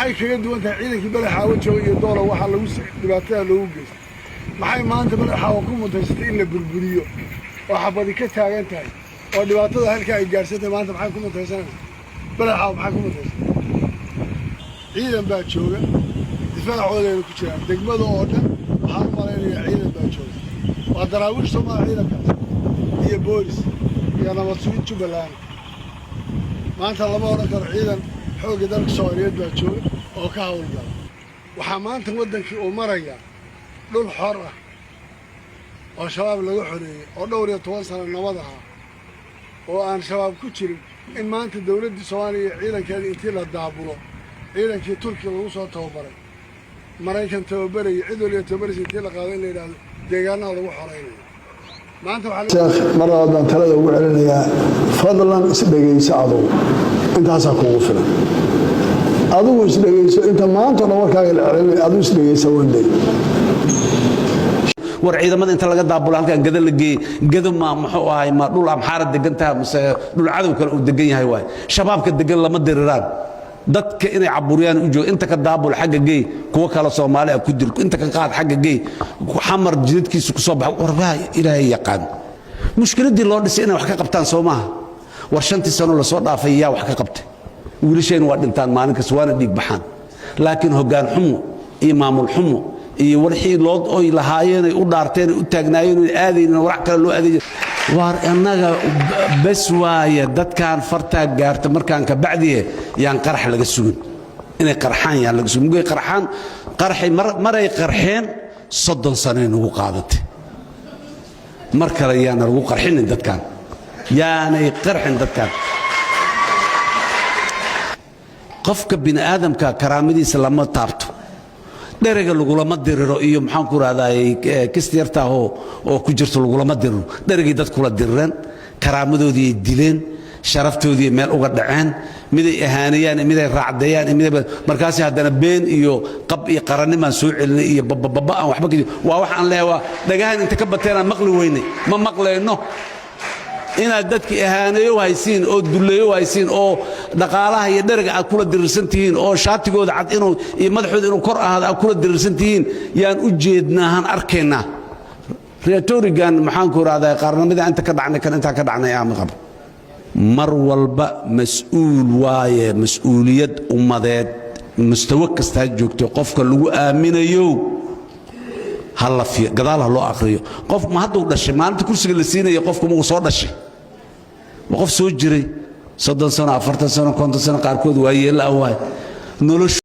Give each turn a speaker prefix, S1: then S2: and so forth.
S1: maxay kaga duwan tahay ciidankii madaxaawa joogay iyo doola waxa lagu dhibaatada loogu geystay maxay maanta madaxaawa ku mutaysatay in la burburiyo oo xabadi ka taagan tahay oo dhibaatada halka ay gaarsatay maanta maxay ku mutaysanaysaa madaxaawa maxay ku mutaysatay ciidan baa jooga difaacoodayna ku jiraan degmada oo dhan waxaan u malaynayaa ciidan baa jooga waa daraawiish Soomaaliya ciidankaas iyo boolis iyo nabad sugid Jubbaland maanta lama oran karo ciidan xoogga dalka Soomaaliyeed baa jooga oo ka hawlgala waxaa maanta wadankii uu maraya dhul xor ah oo shabaab lagu xoreeyay oo dhowr iyo 10 sano nabad ahaa oo aan shabaab ku jirin in maanta dawladda Soomaaliya ciidankeeda intii la daabulo ciidankii Turkiga lagu soo tababaray Maraykan tababaray cid waliba tababarisay intii la qaaday in la yiraahdo deegaanada lagu xoreynayo maanta waxa
S2: mar walba talada ugu celinayaa fadlan isdhageyso adigu intaas kugu filan adigu isdhageyso inta maanta warkaaga la celinay adigu isdhageyso wandey
S3: war ciidamada inta laga daabulo halkan gada la geey gada ma muxuu ahay ma dhul amxaar degantaa mise dhul cadow kale uu degan yahay waay shabaabka degan lama diriraan dadka inay caburiyaan u joog inta ka daabul xagga geey kuwa kala Soomaali ku dil inta ka qaad xagga geey xamar jidkiisu ku soo baxay warbaa ilaahay yaqaan mushkiladii loo dhisay inay wax ka qabtaan Soomaha war shantii sano la soo dhaafay yaa wax ka qabtay wiilasheen waa dhintaan maalin kasta waana dhiig baxaan laakiin hoggaan xumo iyo maamul xumo iyo wixii loo oy lahaayeen ay u dhaarteen u taagnaayeen in aadayna wax kale loo adeeyo war annaga bas waaya dadkan farta gaarta markaan ka bacdiye yaan qarax laga sugin inay qarxaan yaan laga sugin mugay qarxaan qarxi maray qarxeen 30 sano ugu qaadatay mar kale yaan lagu qarxin dadkan yaanay qarxin dadkan qofka bini aadamka karaamadiisa lama taabto dherega lagulama diriro iyo maxaan ku raadaayay kistiyarta oo ku jirto lagulama diriro dheregi dad kula dirireen karaamadoodii dileen sharaftoodii meel uga dhaceen miday ahaanayaan miday raacdayaan miday markaas haddana been iyo qab iyo qarannimo soo celinay iyo bababa aan waxba waa wax aan leeyahay dhagahan inta ka bateena maqli weynay ma maqleyno inaad dadka ahaaneeyo haysiin oo duleeyo haysiin oo dhaqaalaha iyo dherega aad kula dirirsantihiin oo shaatigooda cad inuu iyo madaxooda inuu kor ahaado aad kula dirirsantihiin yaan u jeednaahan arkaynaa reetorigan maxaan ku raadaya qaarnimada inta ka dhacnay kan inta ka dhacnay aan qab mar walba mas'uul waaye mas'uuliyad ummadeed mustawa kasta joogto qofka lagu aaminayo هلا في قضالها لو أخريه قف ما هذا ولا شيء ما أنت كل شيء اللي سينه يقف كم وصار ده شيء وقف سوجري صدق سنة أفرت سنة كنت سنة قاركود ويا لا واي نلش